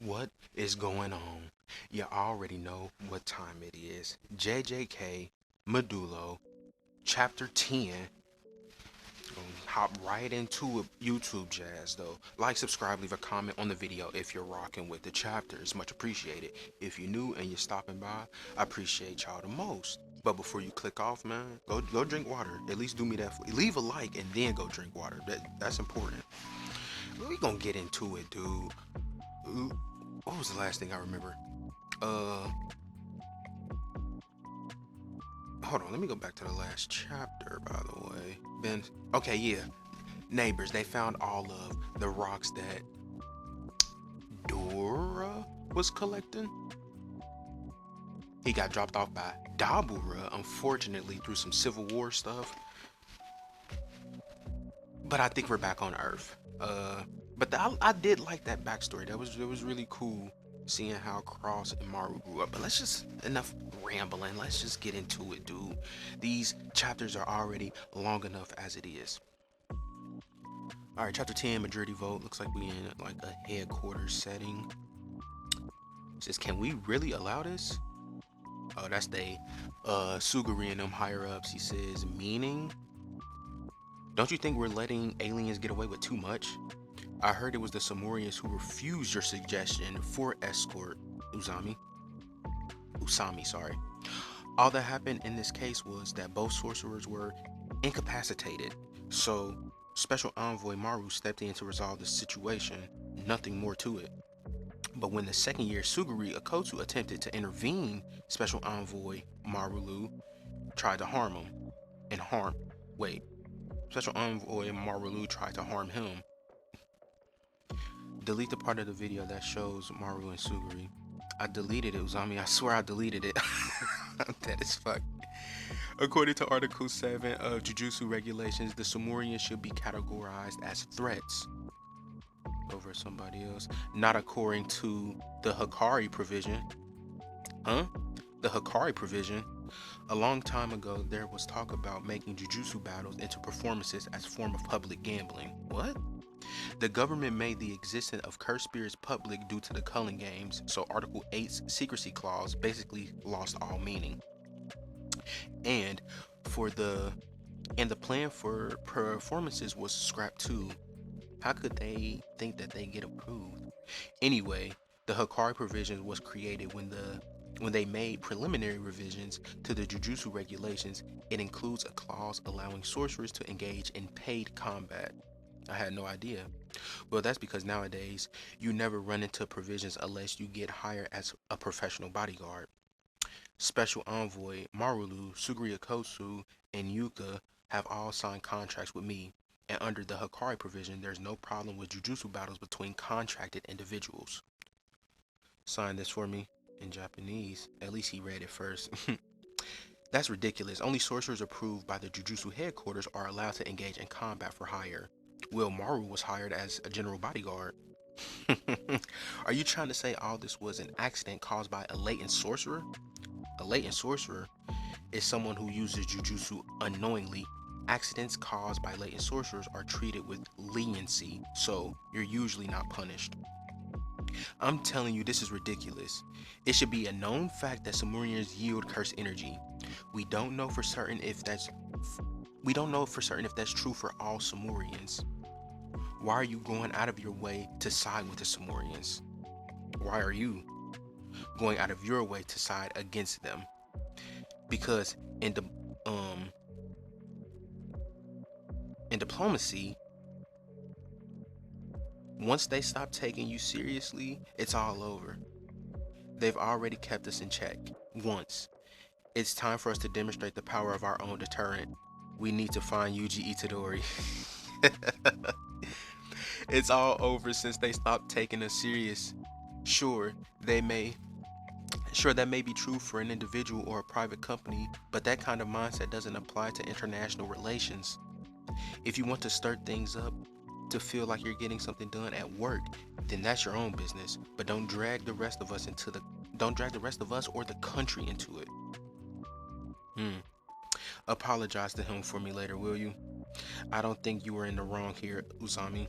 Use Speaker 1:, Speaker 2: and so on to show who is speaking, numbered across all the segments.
Speaker 1: What is going on? You already know what time it is. JJK Modulo, Chapter 10. Gonna hop right into a YouTube jazz though. Like, subscribe, leave a comment on the video if you're rocking with the chapter. It's much appreciated. If you're new and you're stopping by, I appreciate y'all the most. But before you click off, man, go drink water. At least do me that. Leave a like and then go drink water. That's important. We gonna get into it, dude. What was the last thing I remember? Uh, Hold on. Let me go back to the last chapter. By the way, Ben. Okay, yeah. Neighbors. They found all of the rocks that Dora was collecting. He got dropped off by Dabura, unfortunately, through some Civil War stuff. But I think we're back on Earth. But I did like that backstory. That was really cool seeing how Cross and Maru grew up. But let's just enough rambling. Let's just get into it, dude. These chapters are already long enough as it is. All right, chapter 10, majority vote. Looks like we in like a headquarters setting. It says, can we really allow this? Oh, that's they Suguri and them higher ups. He says, meaning, don't you think we're letting aliens get away with too much? I heard it was the Samorians who refused your suggestion for escort Usami, sorry. All that happened in this case was that both sorcerers were incapacitated. So, Special Envoy Maru stepped in to resolve the situation. Nothing more to it. But when the second year Suguri Akotu attempted to intervene, Special Envoy Marulu tried to harm him. And harm. Wait. Special Envoy Marulu tried to harm him. Delete the part of the video that shows Maru and Suguri. I deleted it, Uzami. I swear I deleted it. I'm dead as fuck. According to Article 7 of Jujutsu regulations, the Sumerians should be categorized as threats over somebody else, not according to the Hikari provision. Huh? The Hikari provision. A long time ago, there was talk about making Jujutsu battles into performances as a form of public gambling. What? The government made the existence of cursed spirits public due to the Culling Games, so Article 8's secrecy clause basically lost all meaning. And for the and the plan for performances was scrapped too. How could they think that they get approved? Anyway, the Hikari provision was created when they made preliminary revisions to the Jujutsu regulations. It includes a clause allowing sorcerers to engage in paid combat. I had no idea. Well, that's because nowadays you never run into provisions unless you get hired as a professional bodyguard. Special Envoy Marulu, Suguri Akosu, and Yuka have all signed contracts with me, and under the Hikari provision, there's no problem with Jujutsu battles between contracted individuals. Sign this for me in Japanese. At least he read it first. That's ridiculous. Only sorcerers approved by the Jujutsu headquarters are allowed to engage in combat for hire. Will Maru was hired as a general bodyguard. Are you trying to say all this was an accident caused by a latent sorcerer? A latent sorcerer is someone who uses jujutsu unknowingly. Accidents caused by latent sorcerers are treated with leniency, so you're usually not punished. I'm telling you, this is ridiculous. It should be a known fact that Sumerians yield cursed energy. We don't know for certain if that's true for all Sumerians. Why are you going out of your way to side with the Sumerians? Why are you going out of your way to side against them? Because um in diplomacy, once they stop taking you seriously, it's all over. They've already kept us in check once. It's time for us to demonstrate the power of our own deterrent. We need to find Yuji Itadori. It's all over since they stopped taking us serious. Sure, they may Sure, that may be true for an individual or a private company, but that kind of mindset doesn't apply to international relations. If you want to stir things up to feel like you're getting something done at work, then that's your own business, but don't drag the rest of us or the country into it. Hmm. Apologize to him for me later, will you? I don't think you were in the wrong here, Usami,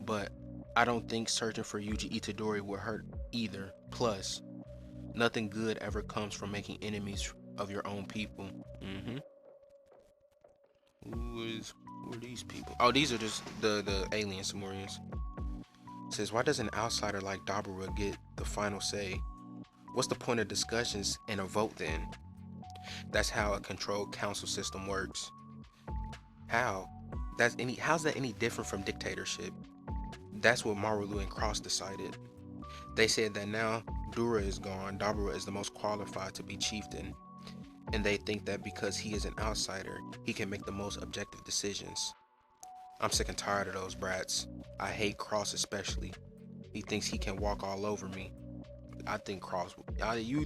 Speaker 1: but I don't think searching for Yuji Itadori would hurt either. Plus, nothing good ever comes from making enemies of your own people. Mm-hmm. Who are these people? Oh, these are just the alien Samurians. Says, why does an outsider like Dabura get the final say? What's the point of discussions and a vote then? That's how a controlled council system works. How? How's that any different from dictatorship? That's what Marulu and Cross decided. They said that now Dura is gone, Dabura is the most qualified to be chieftain, and they think that because he is an outsider, he can make the most objective decisions. I'm sick and tired of those brats. I hate Cross especially. He thinks he can walk all over me. I think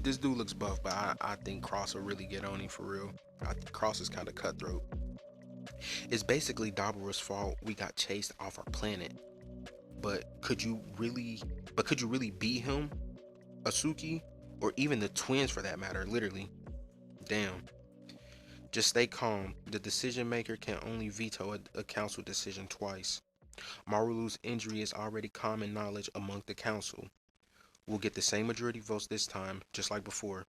Speaker 1: this dude looks buff, but I think Cross will really get on him for real. I think Cross is kind of cutthroat. It's basically Dabura's fault we got chased off our planet. But could you really beat him, Asuki, or even the twins for that matter, literally? Damn. Just stay calm. The decision maker can only veto a council decision twice. Marulu's injury is already common knowledge among the council. We'll get the same majority votes this time, just like before.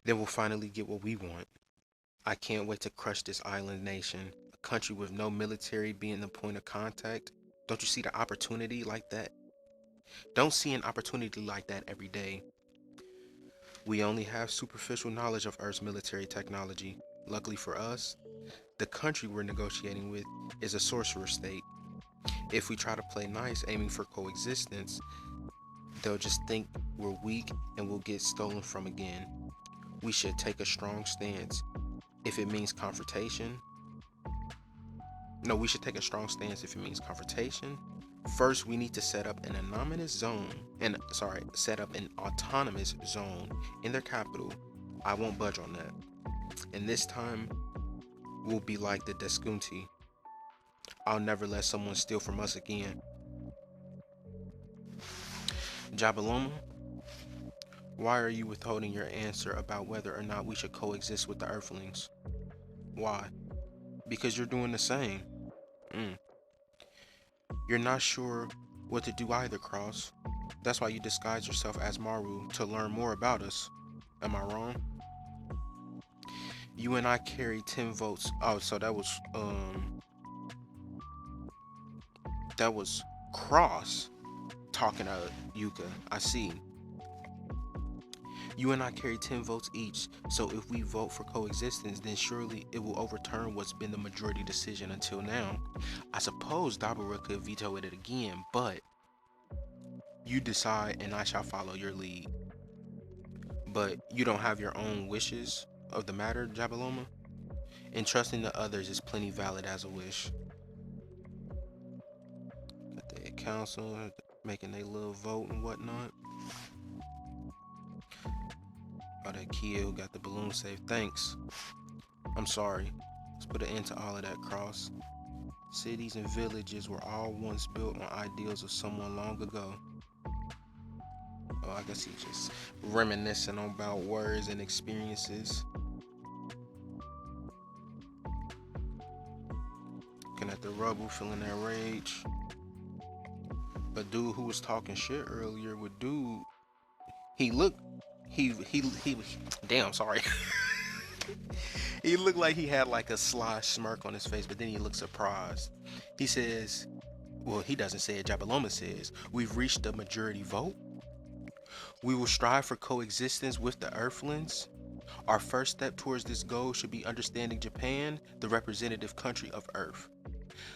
Speaker 1: Then we'll finally get what we want. I can't wait to crush this island nation. A country with no military being the point of contact. Don't you see the opportunity like that? Don't see an opportunity like that every day. We only have superficial knowledge of Earth's military technology. Luckily for us, the country we're negotiating with is a sorcerer state. If we try to play nice, aiming for coexistence, they'll just think we're weak and we'll get stolen from again. We should take a strong stance. If it means confrontation, we should take a strong stance if it means confrontation. First, we need to set up an autonomous zone in their capital. I won't budge on that. And this time, we'll be like the Deskunti. I'll never let someone steal from us again. Jabaloma, why are you withholding your answer about whether or not we should coexist with the Earthlings? Why? Because you're doing the same. You're not sure what to do either, Cross. That's why you disguise yourself as Maru to learn more about us. Am I wrong? You and I carry 10 votes. Oh, so that was Cross talking to Yuka. I see. You and I carry 10 votes each, so if we vote for coexistence, then surely it will overturn what's been the majority decision until now. I suppose Dabura could veto it again, but you decide and I shall follow your lead. But you don't have your own wishes of the matter, Jabaloma? And trusting the others is plenty valid as a wish. Got the council making their little vote and whatnot. Oh, that Kyo got the balloon saved. Thanks. I'm sorry. Let's put an end to all of that, Cross. Cities and villages were all once built on ideals of someone long ago. Oh, I guess he's just reminiscing about words and experiences. Looking at the rubble, feeling that rage. A dude who was talking shit earlier with dude, damn, sorry. He looked like he had like a sly smirk on his face, but then he looked surprised. He says, well, he doesn't say it, Jabaloma says, we've reached the majority vote. We will strive for coexistence with the Earthlings. Our first step towards this goal should be understanding Japan, the representative country of Earth.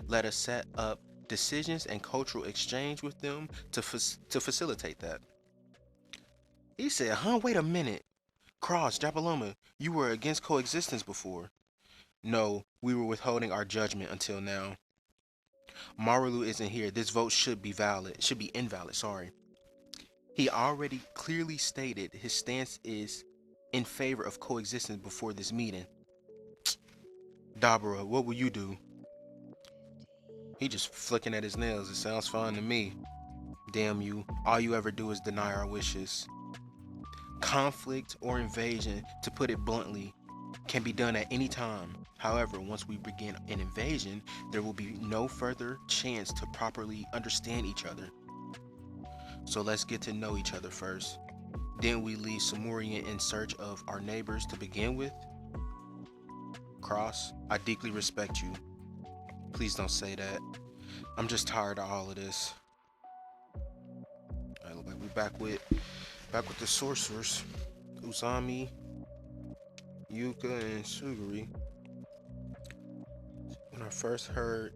Speaker 1: Let us set up decisions and cultural exchange with them to facilitate that. He said, wait a minute. Cross, Jabaloma, you were against coexistence before. No, we were withholding our judgment until now. Marulu isn't here. This vote should be invalid, sorry. He already clearly stated his stance is in favor of coexistence before this meeting. Dabura, what will you do? He just flicking at his nails. It sounds fine to me. Damn you, all you ever do is deny our wishes. Conflict or invasion, to put it bluntly, can be done at any time. However, once we begin an invasion, there will be no further chance to properly understand each other. So let's get to know each other first. Then we leave Sumerian in search of our neighbors to begin with. Cross, I deeply respect you. Please don't say that. I'm just tired of all of this. I look like we back with the sorcerers. Uzami, Yuka, and Suguri. When I first heard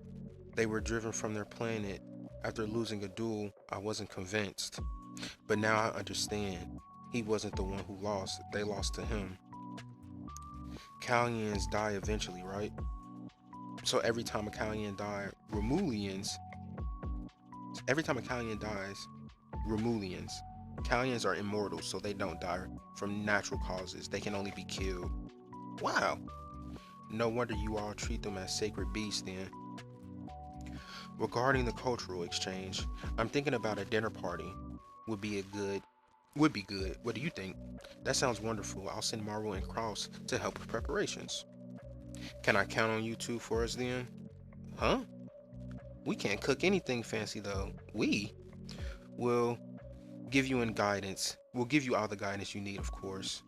Speaker 1: they were driven from their planet after losing a duel, I wasn't convinced. But now I understand. He wasn't the one who lost. They lost to him. Kalyans die eventually, right? So every time a Kalyan dies, Romulians. Kalyans are immortal, so they don't die from natural causes. They can only be killed. Wow. No wonder you all treat them as sacred beasts then. Regarding the cultural exchange, I'm thinking about a dinner party. Would be good. What do you think? That sounds wonderful. I'll send Marvel and Cross to help with preparations. Can I count on you two for us then? Huh? We can't cook anything fancy though. Will give you guidance. We'll give you all the guidance you need, of course.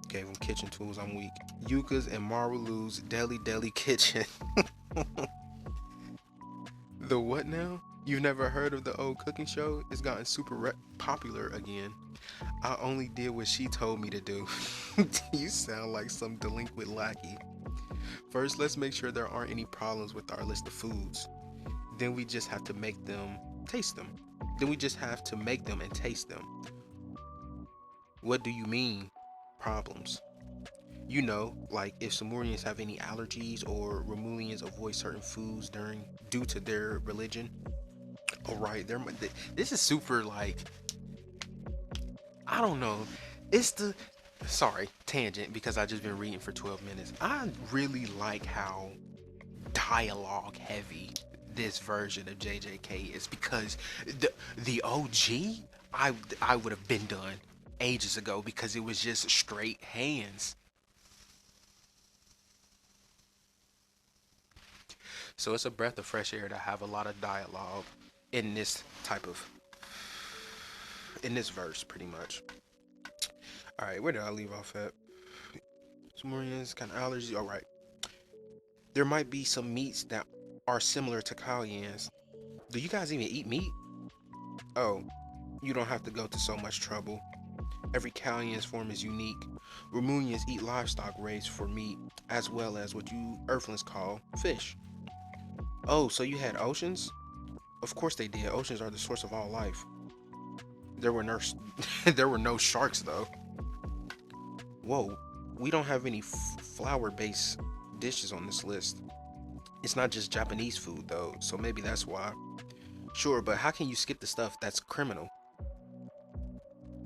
Speaker 1: Okay, from kitchen tools, I'm weak. Yuka's and Maru's deli kitchen. The what now? You've never heard of the old cooking show? It's gotten super popular again. I only did what she told me to do. You sound like some delinquent lackey. First, let's make sure there aren't any problems with our list of foods. Then we just have to make them, taste them. Then we just have to make them and taste them. What do you mean, problems? You know, like if Sumerians have any allergies or Romulians avoid certain foods due to their religion. Oh, right, this is super like, I don't know. Sorry, tangent, because I just been reading for 12 minutes. I really like how dialogue heavy this version of JJK is, because the OG, I would have been done ages ago because it was just straight hands. So it's a breath of fresh air to have a lot of dialogue in this verse, pretty much. All right, where did I leave off at? Sumerians kind of allergies. All right. There might be some meats that are similar to Kalyans. Do you guys even eat meat? Oh, you don't have to go to so much trouble. Every Kalyan's form is unique. Romulians eat livestock raised for meat, as well as what you Earthlings call fish. Oh, so you had oceans? Of course they did. Oceans are the source of all life. There were no, there were no sharks though. Whoa, we don't have any flour-based dishes on this list. It's not just Japanese food though, so maybe that's why. Sure, but how can you skip the stuff that's criminal?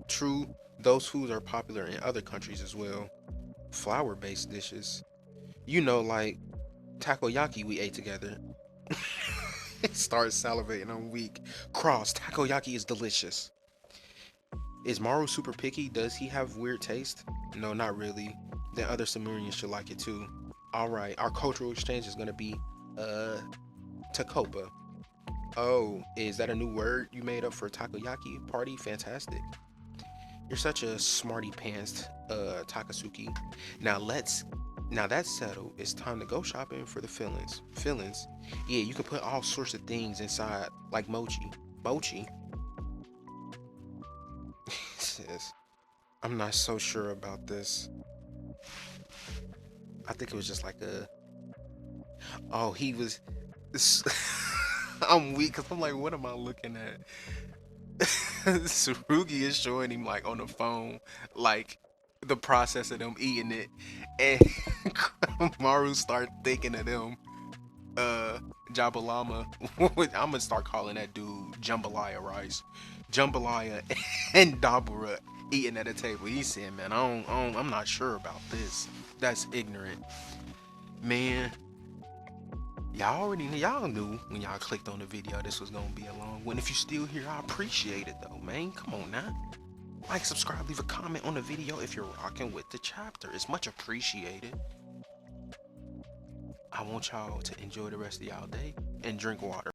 Speaker 1: True, those foods are popular in other countries as well. Flour-based dishes. You know, like takoyaki we ate together. Start salivating, I'm weak. Cross, takoyaki is delicious. Is Maru super picky? Does he have weird taste? No, not really. Then other Sumerians should like it too. Alright, our cultural exchange is gonna be, Takopa. Oh, is that a new word you made up for takoyaki party? Fantastic. You're such a smarty pants, Takasuki. Now that's settled. It's time to go shopping for the fillings. Fillings? Yeah, you can put all sorts of things inside, like mochi. Mochi? Sis, I'm not so sure about this. I think it was just like a... Oh, he was... I'm weak because I'm like, what am I looking at? Tsurugi is showing him like on the phone, like the process of them eating it, and Maru start thinking of them, Jambalama. I'm gonna start calling that dude Jambalaya rice, Jambalaya and Dabura eating at a table. He said, "Man, I'm not sure about this. That's ignorant, man." Y'all knew when y'all clicked on the video this was gonna be a long one. If you still here, I appreciate it though, man. Come on now. Like, subscribe, leave a comment on the video if you're rocking with the chapter. It's much appreciated. I want y'all to enjoy the rest of y'all day and drink water.